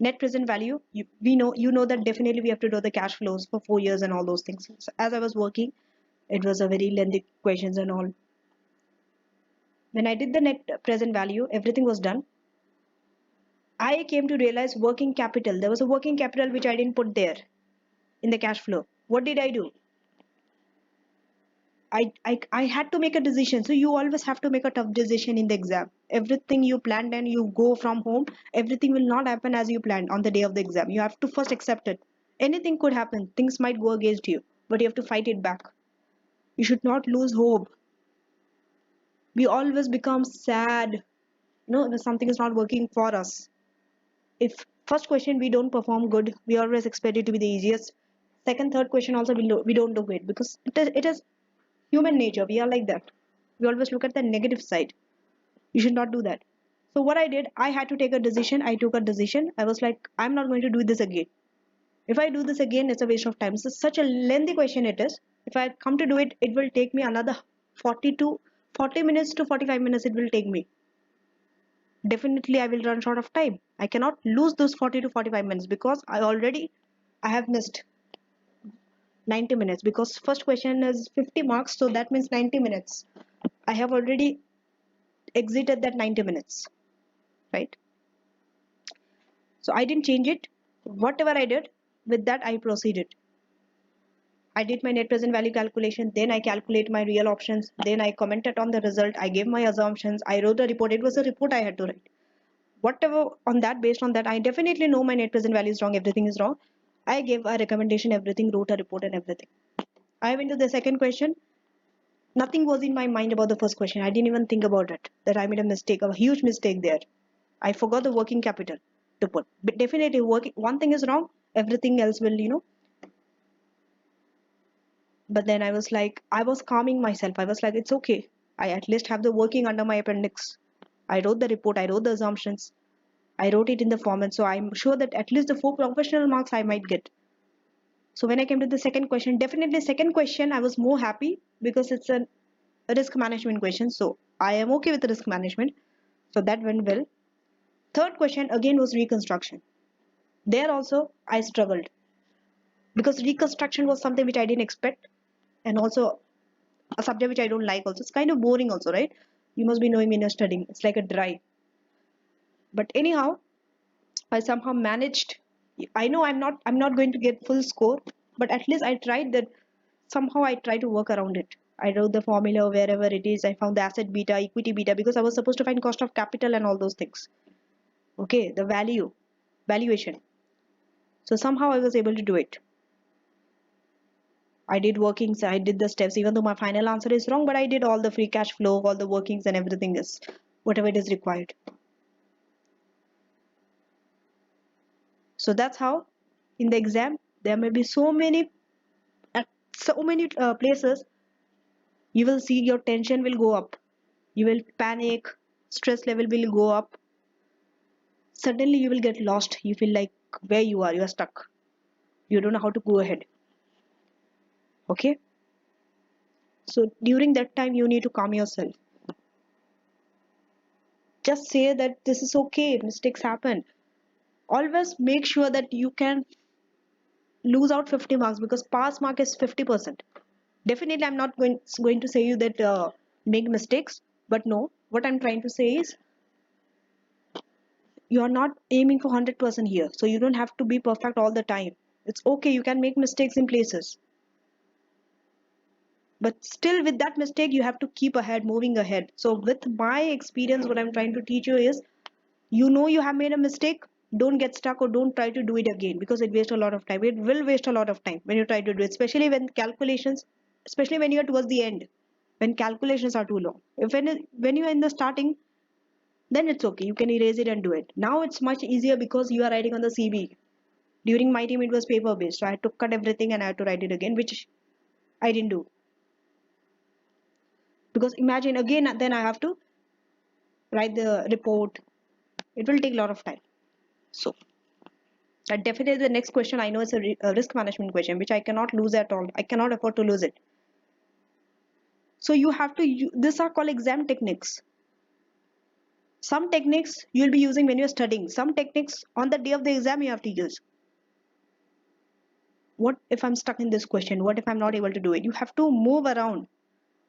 A: net present value, you know that definitely we have to do the cash flows for 4 years and all those things. So as I was working, it was a very lengthy questions and all. When I did the net present value, everything was done. I came to realize working capital. There was a working capital which I didn't put there in the cash flow. What did I do? I had to make a decision. So you always have to make a tough decision in the exam. Everything you planned and you go from home, everything will not happen as you planned on the day of the exam. You have to first accept it. Anything could happen. Things might go against you, but you have to fight it back. You should not lose hope. We always become sad, when something is not working for us. If first question we don't perform good, we always expect it to be the easiest. Second, third question also we don't do it because it is human nature. We are like that. We always look at the negative side. You should not do that. So what I did, I had to take a decision. I took a decision. I was like, I'm not going to do this again. If I do this again, it's a waste of time. This is such a lengthy question it is. If I come to do it, it will take me another 40 to 40 minutes to 45 minutes it will take me. Definitely I will run short of time. I cannot lose those 40 to 45 minutes because I have missed 90 minutes because first question is 50 marks, so that means 90 minutes. I have already exited that 90 minutes, right? So I didn't change it. Whatever I did, with that I proceeded. I did my net present value calculation, then I calculate my real options, then I commented on the result, I gave my assumptions, I wrote a report. It was a report I had to write. Whatever on that, based on that, I definitely know my net present value is wrong, everything is wrong. I gave a recommendation, everything, wrote a report and everything. I went to the second question. Nothing was in my mind about the first question. I didn't even think about it, that I made a mistake, a huge mistake there. I forgot the working capital to put. But definitely working, one thing is wrong, everything else will. But then I was like, I was calming myself. I was like, it's okay. I at least have the working under my appendix. I wrote the report, I wrote the assumptions, I wrote it in the format, so I'm sure that at least the 4 professional marks I might get. So when I came to the second question, definitely second question I was more happy because it's a risk management question. So I am okay with risk management. So that went well. Third question again was reconstruction. There also I struggled because reconstruction was something which I didn't expect, and also a subject which I don't like also. It's kind of boring also, right? You must be knowing when you're studying. It's like a dry. But anyhow, I somehow managed. I know I'm not going to get full score, but at least I tried that. Somehow I try to work around it. I wrote the formula wherever it is. I found the asset beta, equity beta, because I was supposed to find cost of capital and all those things. Okay, the valuation. So somehow I was able to do it. I did workings, I did the steps, even though my final answer is wrong, but I did all the free cash flow, all the workings and everything is whatever it is required. So that's how in the exam there may be so many at so many places you will see your tension will go up. You will panic, stress level will go up. Suddenly you will get lost. You feel like where you are stuck. You don't know how to go ahead. Okay? So during that time you need to calm yourself. Just say that this is okay, mistakes happen. Always make sure that you can lose out 50 marks because pass mark is 50%. Definitely I'm not going to say you that make mistakes, but no, what I'm trying to say is you are not aiming for 100% here, so you don't have to be perfect all the time. It's okay, you can make mistakes in places, but still with that mistake you have to keep ahead, moving ahead. So with my experience, what I'm trying to teach you is, you have made a mistake, don't get stuck or don't try to do it again because it wastes a lot of time. It will waste a lot of time when you try to do it, especially when calculations, especially when you're towards the end, when calculations are too long. If when you're in the starting, then it's okay, you can erase it and do it. Now it's much easier because you are writing on the CV. During my team it was paper based, so I had to cut everything and I had to write it again, which I didn't do. Because imagine again, then I have to write the report. It will take a lot of time. So definitely the next question, I know it's a risk management question which I cannot lose at all. I cannot afford to lose it. So you have to these are called exam techniques. Some techniques you'll be using when you're studying, some techniques on the day of the exam you have to use. What if I'm stuck in this question, what if I'm not able to do it? You have to move around,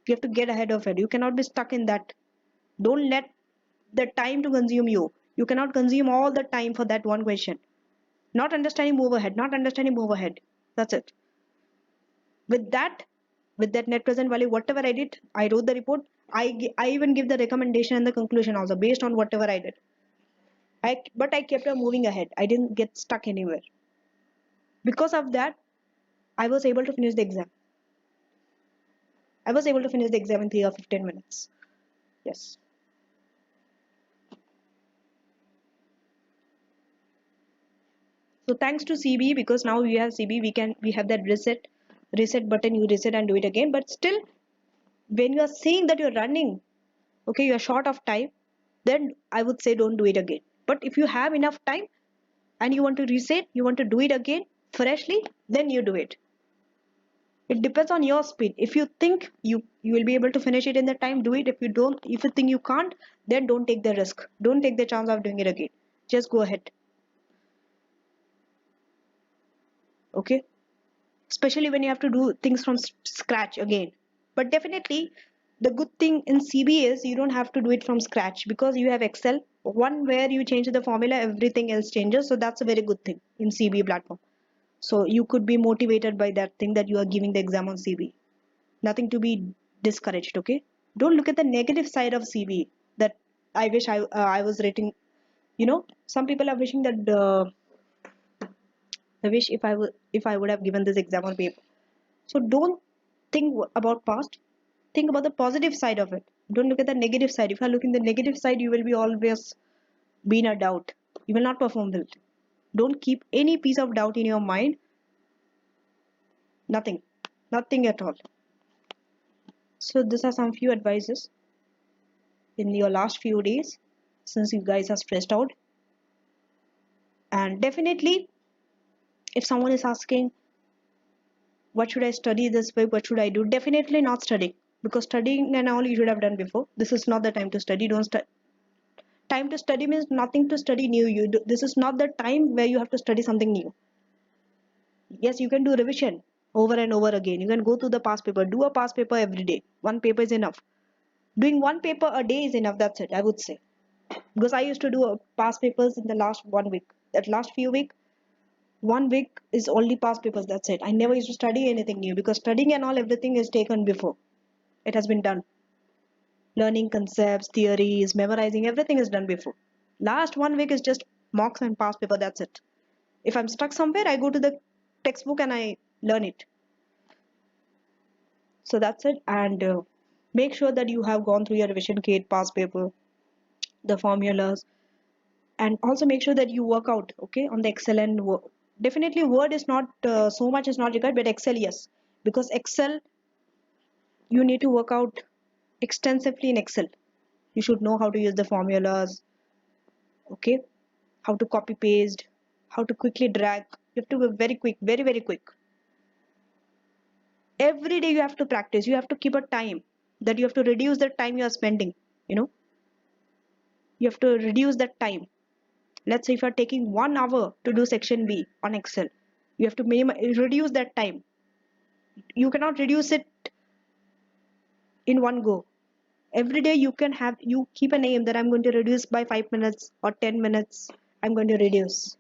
A: you have to get ahead of it. You cannot be stuck in that. Don't let the time to consume you. You cannot consume all the time for that one question. Not understanding, move ahead. Not understanding, move ahead. That's it. With that, with that net present value, whatever I did, I wrote the report. I even give the recommendation and the conclusion also based on whatever I did. But I kept on moving ahead. I didn't get stuck anywhere. Because of that, I was able to finish the exam. I was able to finish the exam in 3 or 15 minutes. Yes. So thanks to CB, because now we have CB, we have that reset button. You reset and do it again. But still, when you are seeing that you're running, okay, you are short of time, then I would say don't do it again. But if you have enough time and you want to reset, you want to do it again freshly, then you do it. It depends on your speed. If you think you will be able to finish it in the time, do it. If you think you can't, then don't take the risk. Don't take the chance of doing it again. Just go ahead. Okay, especially when you have to do things from scratch again. But definitely the good thing in CB is you don't have to do it from scratch because you have Excel. One where you change the formula, everything else changes. So that's a very good thing in CB platform. So you could be motivated by that thing that you are giving the exam on CB. Nothing to be discouraged. Okay, don't look at the negative side of CB. That I wish I was rating. Some people are wishing that I wish if I would have given this exam on paper. So don't think about past. Think about the positive side of it. Don't look at the negative side. If you look in the negative side, you will be always be in a doubt. You will not perform well. Don't keep any piece of doubt in your mind. Nothing. Nothing at all. So these are some few advices in your last few days since you guys are stressed out. And definitely, if someone is asking, what should I study this week? What should I do? Definitely not studying. Because studying and all you should have done before. This is not the time to study. Don't study. Time to study means nothing to study new. This is not the time where you have to study something new. Yes, you can do revision over and over again. You can go through the past paper. Do a past paper every day. One paper is enough. Doing one paper a day is enough. That's it, I would say. Because I used to do past papers in the last 1 week. That last few week, 1 week is only past papers. That's it. I never used to study anything new because studying and all everything is taken before. It has been done. Learning concepts, theories, memorizing, everything is done before. Last 1 week is just mocks and past paper. That's it. If I'm stuck somewhere, I go to the textbook and I learn it. So that's it. And make sure that you have gone through your revision kit, past paper, the formulas, and also make sure that you work out, okay, on the Excel and Word. Definitely Word is not so much is not required, but Excel, yes, because Excel you need to work out extensively in Excel. You should know how to use the formulas, okay, how to copy paste, how to quickly drag. You have to be very quick, very, very quick. Every day you have to practice. You have to keep a time that you have to reduce the time you are spending. You know, you have to reduce that time. Let's say if you are taking 1 hour to do section B on Excel, you have to reduce that time. You cannot reduce it in one go. Every day you keep an aim that I'm going to reduce by 5 minutes or 10 minutes. I'm going to reduce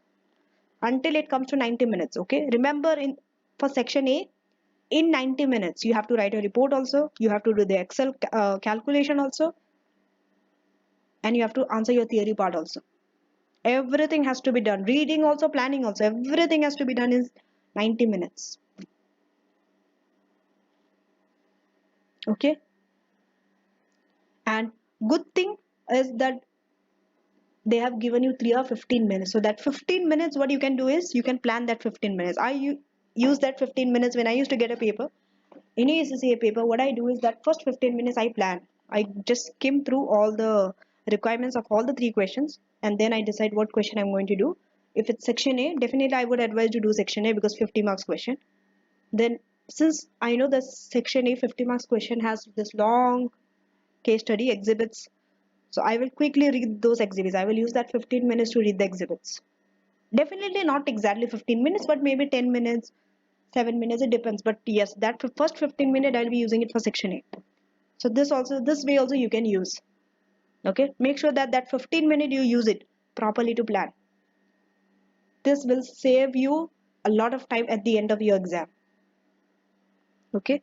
A: until it comes to 90 minutes. Okay, remember in for section A, in 90 minutes you have to write a report also, you have to do the Excel calculation also, and you have to answer your theory part also. Everything has to be done, reading also, planning also, everything has to be done in 90 minutes. Okay, and good thing is that they have given you 3 or 15 minutes. So that 15 minutes, what you can do is you can plan that 15 minutes. Use that 15 minutes when I used to get a paper. Any ACCA paper, what I do is that first 15 minutes I plan. I just skim through all the requirements of all the 3 questions and then I decide what question I'm going to do. If it's section A, definitely I would advise to do section A because 50 marks question. Then since I know the section A 50 marks question has this long case study exhibits, so I will quickly read those exhibits. I will use that 15 minutes to read the exhibits. Definitely not exactly 15 minutes, but maybe 10 minutes, 7 minutes, it depends. But yes, that first 15 minutes I'll be using it for section A. So this way also you can use. Okay, make sure that 15 minutes you use it properly to plan. This will save you a lot of time at the end of your exam. Okay,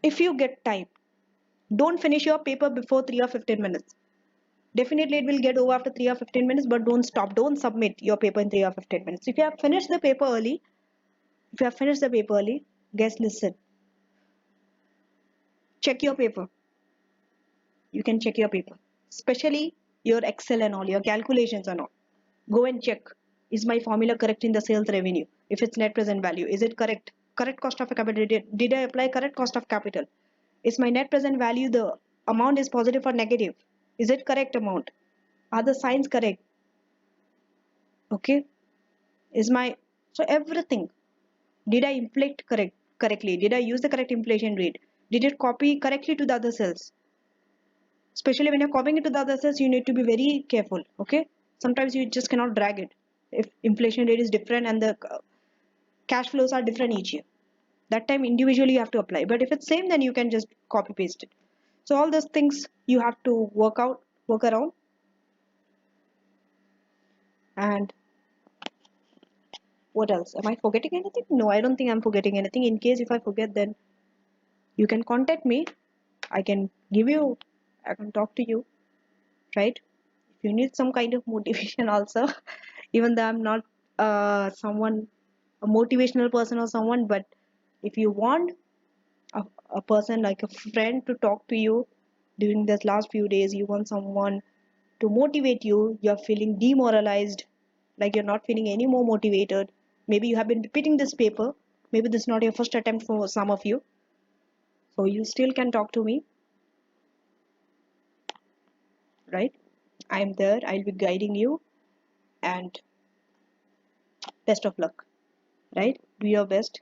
A: if you get time, don't finish your paper before 3 or 15 minutes. Definitely it will get over after 3 or 15 minutes, but don't stop. Don't submit your paper in 3 or 15 minutes. If you have finished the paper early, guys, listen, check your paper. You can check your paper, especially your Excel and all, your calculations and all. Go and check. Is my formula correct in the sales revenue? If it's net present value, is it correct? Correct cost of capital. Did I apply correct cost of capital? Is my net present value, the amount is positive or negative? Is it correct amount? Are the signs correct? Okay. Is my, so everything. Did I inflate correctly? Did I use the correct inflation rate? Did it copy correctly to the other cells? Especially when you're copying it to the other cells, you need to be very careful. Okay. Sometimes you just cannot drag it. If inflation rate is different and the cash flows are different each year, that time individually you have to apply. But if it's same, then you can just copy paste it. So all those things you have to work around. And what else? Am I forgetting anything? No, I don't think I'm forgetting anything. In case if I forget, then you can contact me. I can I can talk to you, right? If you need some kind of motivation also, even though I'm not a motivational person or someone, but if you want a person like a friend to talk to you during this last few days, you want someone to motivate you, you're feeling demoralized, like you're not feeling any more motivated. Maybe you have been repeating this paper. Maybe this is not your first attempt for some of you. So you still can talk to me, right? I'm there. I'll be guiding you, and best of luck, right? Do your best.